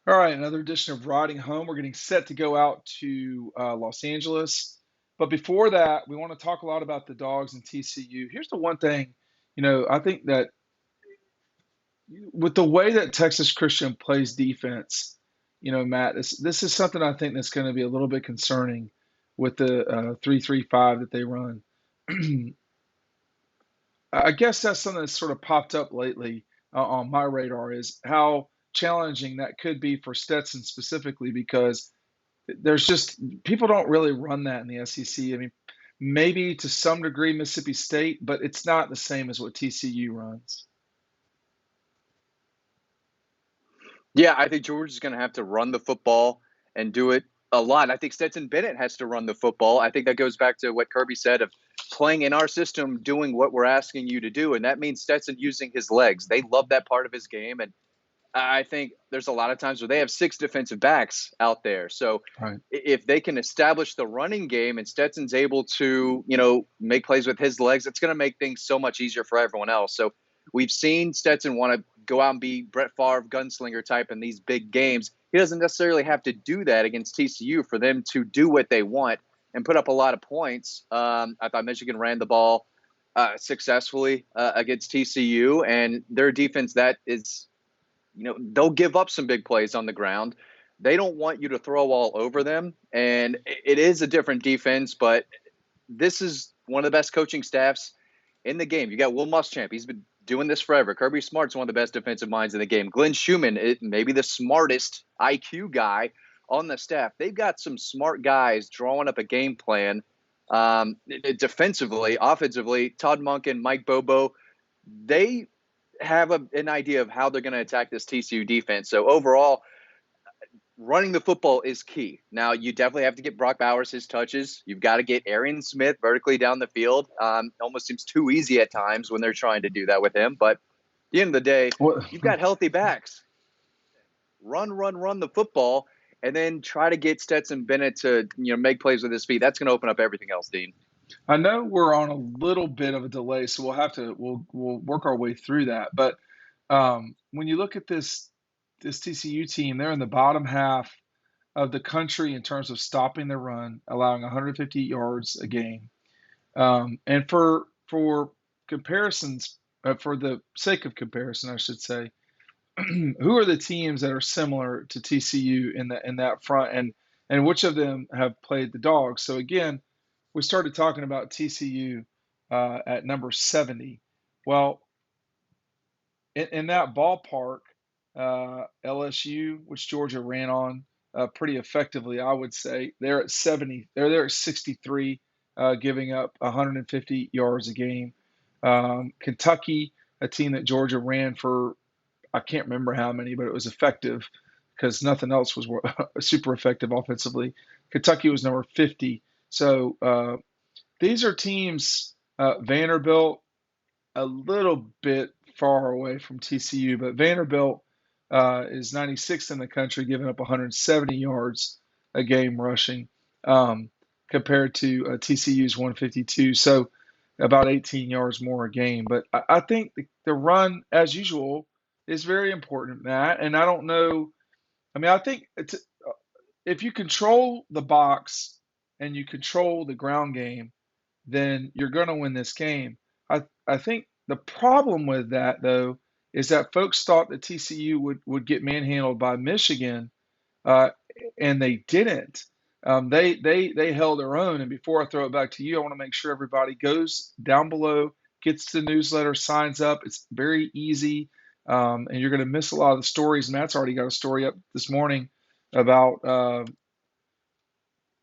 All right, another edition of Riding Home. We're getting set to go out to Los Angeles. But before that, we want to talk a lot about the dogs and TCU. Here's the one thing, I think that with the way that Texas Christian plays defense, Matt, this is something I think that's going to be a little bit concerning with the 3-3-5 that they run. I guess that's something that's sort of popped up lately on my radar is how challenging that could be for Stetson specifically because there's just people don't really run that in the SEC. I mean, maybe to some degree Mississippi State, but it's not the same as what TCU runs. Yeah, I think Georgia's going to have to run the football and do it a lot. I think Stetson Bennett has to run the football. I think that goes back to what Kirby said of playing in our system, doing what we're asking you to do. And that means Stetson using his legs. They love that part of his game. And I think there's a lot of times where they have 6 defensive backs out there. So Right. if they can establish the running game and Stetson's able to, make plays with his legs, it's going to make things so much easier for everyone else. So we've seen Stetson want to go out and be Brett Favre gunslinger type in these big games. He doesn't necessarily have to do that against TCU for them to do what they want and put up a lot of points. I thought Michigan ran the ball successfully against TCU, and their defense that is they'll give up some big plays on the ground. They don't want you to throw all over them. And it is a different defense, but this is one of the best coaching staffs in the game. You got Will Muschamp. He's been doing this forever. Kirby Smart's one of the best defensive minds in the game. Glenn Schumann, maybe the smartest IQ guy on the staff. They've got some smart guys drawing up a game plan defensively, offensively. Todd Monken, Mike Bobo, they have an idea of how they're going to attack this TCU defense. So overall, running the football is key. Now, you definitely have to get Brock Bowers his touches. You've got to get Arian Smith vertically down the field. Almost seems too easy at times when they're trying to do that with him. But at the end of the day, Well, you've got healthy backs. Run the football, and then try to get Stetson Bennett to make plays with his feet. That's going to open up everything else, Dean. I know we're on a little bit of a delay, so we'll work our way through that. But when you look at this TCU team, they're in the bottom half of the country in terms of stopping the run, allowing 150 yards a game. And for comparisons, for the sake of comparison, I should say, who are the teams that are similar to TCU in that front, and which of them have played the Dogs? So again, we started talking about TCU at number 70. Well, in that ballpark, LSU, which Georgia ran on pretty effectively, I would say, they're at 70. They're there at 63, giving up 150 yards a game. Kentucky, a team that Georgia ran for, I can't remember how many, but it was effective because nothing else was super effective offensively. Kentucky was number 50. So these are teams, Vanderbilt, a little bit far away from TCU, but Vanderbilt is 96th in the country, giving up 170 yards a game rushing, compared to TCU's 152. So about 18 yards more a game. But I think the run, as usual, is very important, Matt. And I don't know. I mean, I think if you control the box and you control the ground game, then you're going to win this game. I think the problem with that, though, is that folks thought that TCU would get manhandled by Michigan, uh, and they didn't. They held their own. And before I throw it back to you, I want to make sure everybody goes down below, gets the newsletter, signs up. It's very easy, and you're going to miss a lot of the stories. Matt's already got a story up this morning about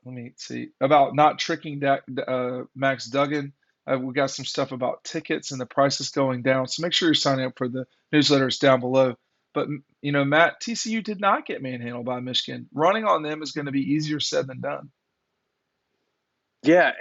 let me see about not tricking Max Duggan. We got some stuff about tickets and the prices going down. So make sure you're signing up for the newsletters down below. But Matt, TCU did not get manhandled by Michigan. Running on them is going to be easier said than done. Yeah,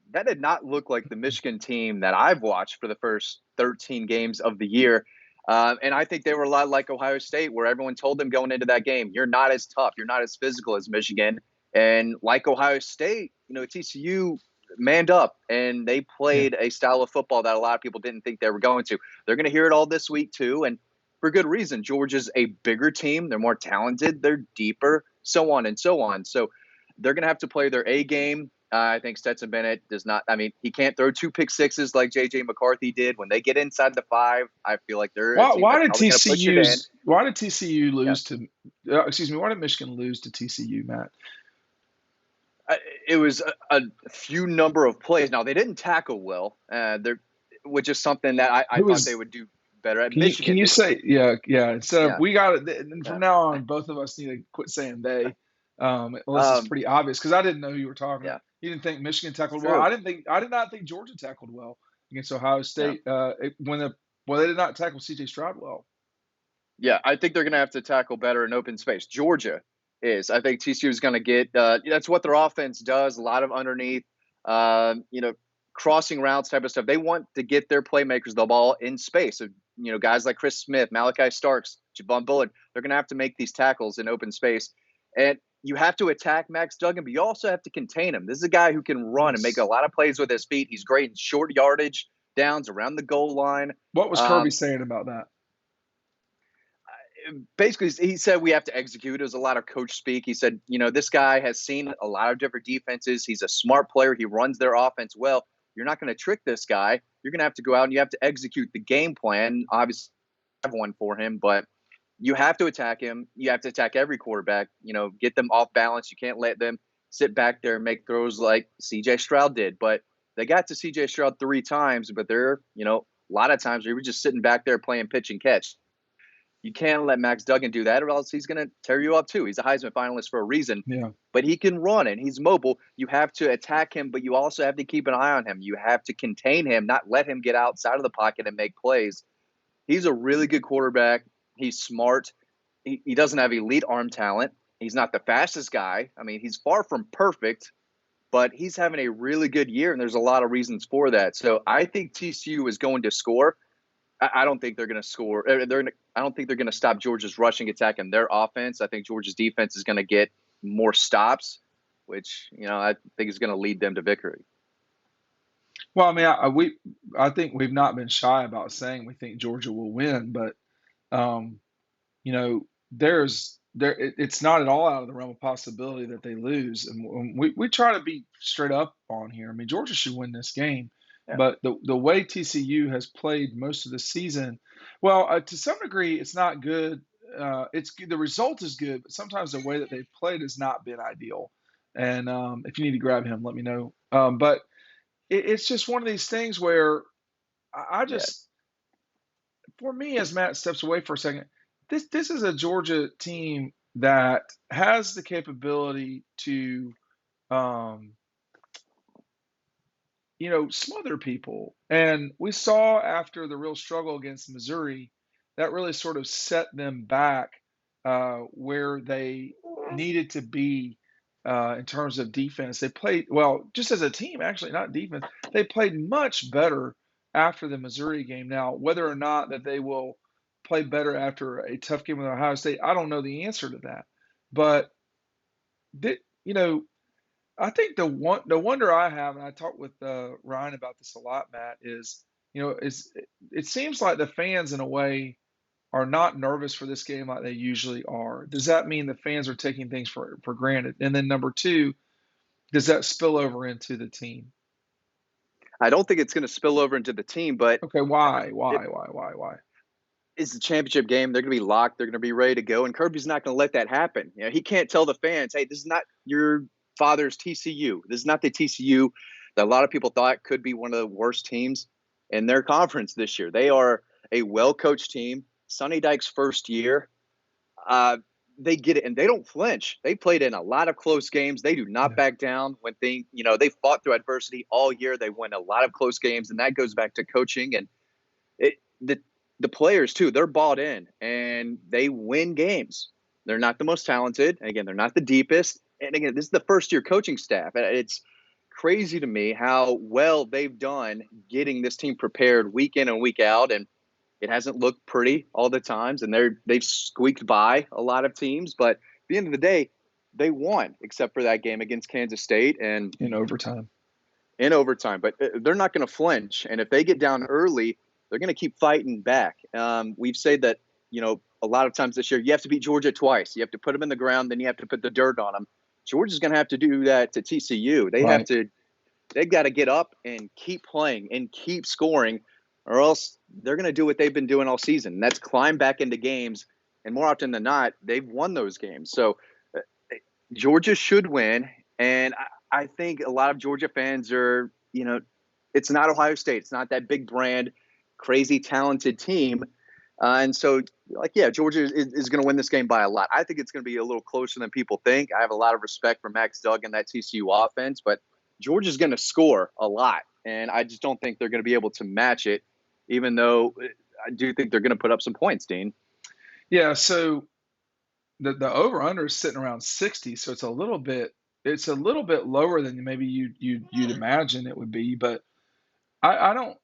that did not look like the Michigan team that I've watched for the first 13 games of the year. And I think they were a lot like Ohio State, where everyone told them going into that game, you're not as tough, you're not as physical as Michigan. And like Ohio State, TCU manned up and they played a style of football that a lot of people didn't think they were going to. They're going to hear it all this week too. And for good reason. Georgia's a bigger team. They're more talented. They're deeper, so on and so on. So they're going to have to play their A game. I think Stetson Bennett does not. I mean, he can't throw 2 pick-sixes like J.J. McCarthy did. When they get inside the 5, I feel like they're a Why team why that's did probably going to push it in. TCU Yeah. lose to excuse me, why did Michigan lose to TCU, Matt? It was a few number of plays. Now, they didn't tackle well, which is something that I Who thought they was would do better at. can Michigan you did. say yeah, instead of Yeah. we got it, and from Yeah. now on both of us need to quit saying they, unless it's Um, pretty obvious, because I didn't know who you were talking about. yeah. You didn't think Michigan tackled well. True. I did not think Georgia tackled well against Ohio Yeah. State. They did not tackle CJ Stroud well. Yeah, I think they're going to have to tackle better in open space. Georgia is. I think TCU is going to get. That's what their offense does. A lot of underneath, you know, crossing routes type of stuff. They want to get their playmakers the ball in space. So, guys like Chris Smith, Malachi Starks, Javon Bullard. They're going to have to make these tackles in open space, and you have to attack Max Duggan, but you also have to contain him. This is a guy who can run and make a Yes. lot of plays with his feet. He's great in short yardage downs around the goal line. What was Kirby saying about that? Basically, he said we have to execute. It was a lot of coach speak. He said, this guy has seen a lot of different defenses. He's a smart player. He runs their offense well. You're not going to trick this guy. You're going to have to go out and you have to execute the game plan. Obviously, I have one for him, but you have to attack him. You have to attack every quarterback, get them off balance. You can't let them sit back there and make throws like CJ Stroud did. But they got to CJ Stroud 3 times, but there, a lot of times we were just sitting back there playing pitch and catch. You can't let Max Duggan do that, or else he's going to tear you up too. He's a Heisman finalist for a reason. Yeah. But he can run and he's mobile. You have to attack him, but you also have to keep an eye on him. You have to contain him, not let him get outside of the pocket and make plays. He's a really good quarterback. He's smart. He doesn't have elite arm talent. He's not the fastest guy. I mean, he's far from perfect, but he's having a really good year, and there's a lot of reasons for that. So I think TCU is going to score. I don't think they're going to score. I don't think they're going to stop Georgia's rushing attack and their offense. I think Georgia's defense is going to get more stops, which I think is going to lead them to victory. Well, I mean, I think we've not been shy about saying we think Georgia will win, but you know, it's not at all out of the realm of possibility that they lose, and we try to be straight up on here. I mean, Georgia should win this game, Yeah. but the way TCU has played most of the season, well, to some degree, it's not good. It's the result is good, but sometimes the way that they've played has not been ideal. And if you need to grab him, let me know. But it's just one of these things where I Yeah. just, for me, as Matt steps away for a second, this is a Georgia team that has the capability to, um, smother people. And we saw after the real struggle against Missouri, that really sort of set them back where they needed to be in terms of defense. They played, well, just as a team, actually, not defense. They played much better after the Missouri game. Now, whether or not that they will play better after a tough game with Ohio State, I don't know the answer to that. But, you know, I think the wonder I have, and I talked with Ryan about this a lot, Matt, is it seems like the fans in a way are not nervous for this game like they usually are. Does that mean the fans are taking things for granted? And then number two, does that spill over into the team? I don't think it's going to spill over into the team, but Okay, why, it why? is the championship game. They're going to be locked. They're going to be ready to go. And Kirby's not going to let that happen. He can't tell the fans, hey, this is not your father's TCU. This is not the TCU that a lot of people thought could be one of the worst teams in their conference this year. They are a well-coached team. Sonny Dykes' first year. They get it, and they don't flinch. They played in a lot of close games. They do not Yeah, back down when they fought through adversity all year. They win a lot of close games, and that goes back to coaching and it, the players too. They're bought in, and they win games. They're not the most talented. Again, they're not the deepest. And again, this is the first year coaching staff. It's crazy to me how well they've done getting this team prepared week in and week out, and it hasn't looked pretty all the times, and they've squeaked by a lot of teams. But at the end of the day, they won, except for that game against Kansas State and in overtime. in overtime. But they're not going to flinch, and if they get down early, they're going to keep fighting back. We've said that a lot of times this year, you have to beat Georgia twice. You have to put them in the ground, then you have to put the dirt on them. Georgia's going to have to do that to TCU. Right. They've got to get up and keep playing and keep scoring, or else they're going to do what they've been doing all season. And that's climb back into games. And more often than not, they've won those games. So Georgia should win. And I think a lot of Georgia fans are, it's not Ohio State. It's not that big brand, crazy talented team. And so, Georgia is going to win this game by a lot. I think it's going to be a little closer than people think. I have a lot of respect for Max Duggan and that TCU offense, but Georgia's going to score a lot. And I just don't think they're going to be able to match it, even though I do think they're going to put up some points, Dean. Yeah. So the over under is sitting around 60, so it's a little bit lower than maybe you'd imagine it would be, but I don't,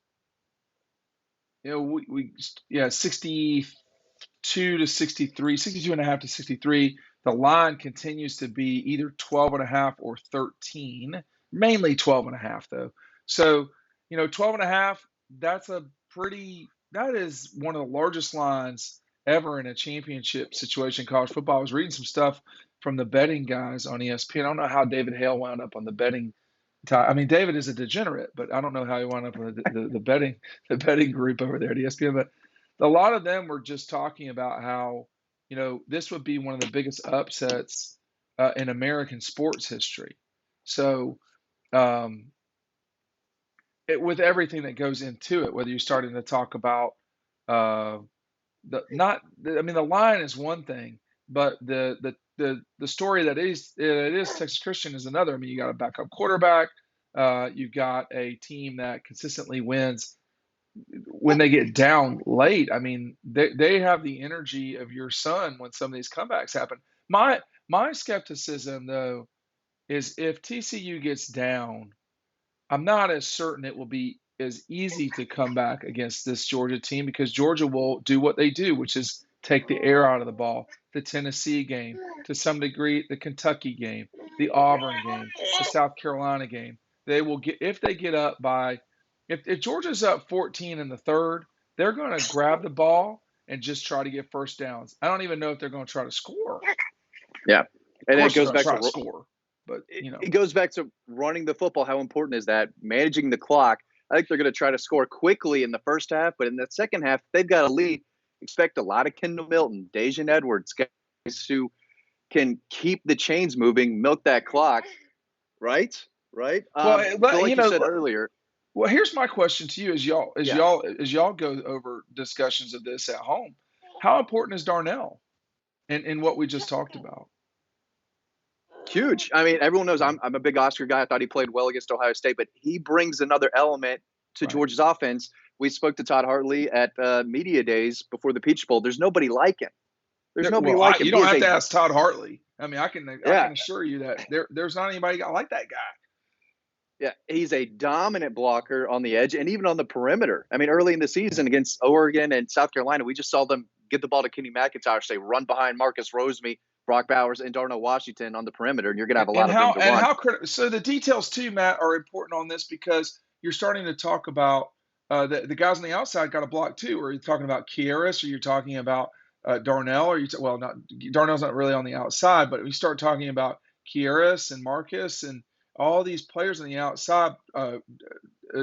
we yeah, 62 to 63, 62 and a half to 63. The line continues to be either 12 and a half or 13, mainly 12 and a half though. So, 12 and a half, that is one of the largest lines ever in a championship situation in college football. I was reading some stuff from the betting guys on ESPN. I don't know how David Hale wound up on the betting. I mean, David is a degenerate, but I don't know how he wound up on the betting group over there at ESPN. But a lot of them were just talking about how this would be one of the biggest upsets in American sports history. So um, with everything that goes into it, whether you're starting to talk about uh, the line is one thing, but the story that is Texas Christian is another. I mean, you got a backup quarterback, you've got a team that consistently wins when they get down late. I mean, they have the energy of your son when some of these comebacks happen. My skepticism though is if TCU gets down, I'm not as certain it will be as easy to come back against this Georgia team because Georgia will do what they do, which is take the air out of the ball. The Tennessee game, to some degree, the Kentucky game, the Auburn game, the South Carolina game. They will get if they get up by if Georgia's up 14 in the third, they're going to grab the ball and just try to get first downs. I don't even know if they're going to try to score. Yeah, Of and it course, they're goes going to back try to to score, but it goes back to running the football. How important is that? Managing the clock. I think they're going to try to score quickly in the first half, but in the second half, they've got a lead. Expect a lot of Kendall Milton, Dejan Edwards, guys who can keep the chains moving, milk that clock. Right, right. well, So, like you said earlier, Well, here's my question to you as y'all as yeah, y'all as y'all go over discussions of this at home. How important is Darnell in what we just talked about? huge. I mean, everyone knows I'm a big Oscar guy. I thought he played well against Ohio State, but he brings another element to Right. Georgia's offense. We spoke to Todd Hartley at media days before the Peach Bowl. There's nobody like him. There's nobody Well, like him. you He don't is have a to ask Todd Hartley. I mean, I can yeah, assure you that there's not anybody like that guy. yeah. He's a dominant blocker on the edge and even on the perimeter. I mean, early in the season against Oregon and South Carolina, we just saw them get the ball to Kenny McIntyre, say run behind Marcus Roseme, Brock Bowers, and Darnell Washington on the perimeter, and you're going to have a lot of room to run. So the details too, Matt, are important on this because you're starting to talk about the guys on the outside got a block too. Or you're talking about Kieris, or you're talking about Darnell, or well, not Darnell's not really on the outside, but we start talking about Kieris and Marcus and all these players on the outside.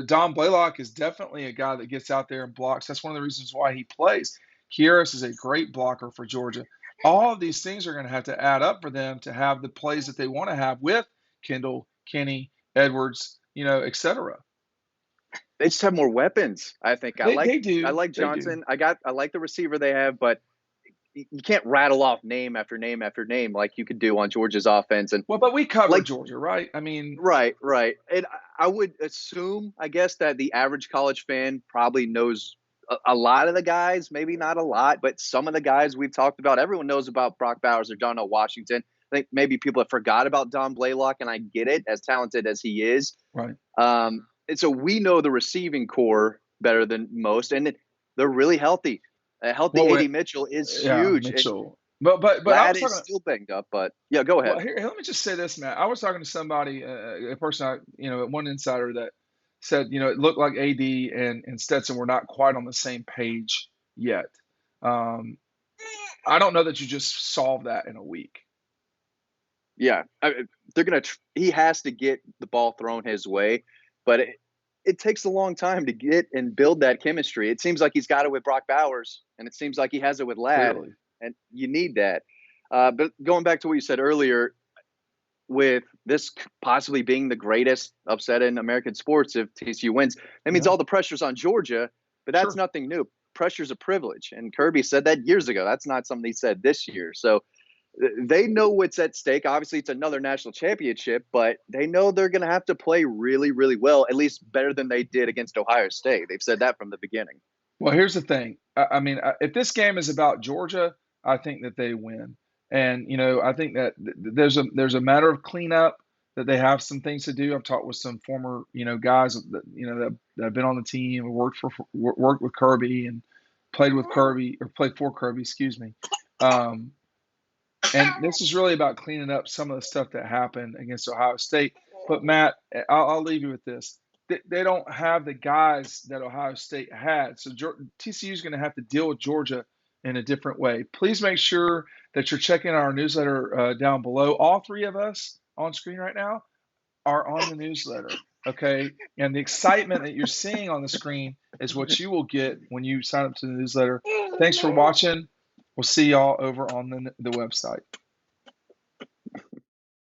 Don Blaylock is definitely a guy that gets out there and blocks. That's one of the reasons why he plays. Kieris is a great blocker for Georgia. All of these things are going to have to add up for them to have the plays that they want to have with Kendall, Kenny, Edwards, et cetera. They just have more weapons. I think They I do. like They do. Johnson. I like the receiver they have, but you can't rattle off name after name after name like you could do on Georgia's offense. And Well, but we covered like Georgia, right? I mean, right, right. And I would assume, I guess, that the average college fan probably knows a lot of the guys, maybe not a lot, but some of the guys we've talked about. Everyone knows about Brock Bowers or Darnell Washington. I think maybe people have forgot about Don Blaylock, and I get it, as talented as he is. right. And so we know the receiving core better than most, and they're really healthy. A healthy Well, AD Mitchell is yeah, huge. And Mitchell. But I Ladd was is talking. still banged up, but yeah, go Well, ahead. here, let me just say this, Matt. I was talking to somebody, a person, one insider that said, it looked like AD and Stetson were not quite on the same page yet. I don't know that you just solve that in a week. Yeah, they're gonna. He has to get the ball thrown his way, but it takes a long time to get and build that chemistry. It seems like he's got it with Brock Bowers, and it seems like he has it with Ladd, Clearly. and you need that. But going back to what you said earlier, with this possibly being the greatest upset in American sports if TCU wins, that means Yeah, all the pressure's on Georgia, but that's sure. nothing new. Pressure's a privilege, and Kirby said that years ago. That's not something he said this year. So they know what's at stake. Obviously, it's another national championship, but they know they're going to have to play really, really well, at least better than they did against Ohio State. They've said that from the beginning. Well, here's the thing. I mean, if this game is about Georgia, I think that they win. And I think that there's a matter of cleanup that they have some things to do. I've talked with some former guys that have been on the team and worked with Kirby and played with Kirby or played for Kirby, excuse me. Um, and this is really about cleaning up some of the stuff that happened against Ohio State. But Matt, I'll leave you with this. They don't have the guys that Ohio State had. So TCU is going to have to deal with Georgia in a different way. Please make sure that you're checking our newsletter down below. All three of us on screen right now are on the newsletter. Okay. And the excitement that you're seeing on the screen is what you will get when you sign up to the newsletter. Thanks for watching. We'll see y'all over on the website.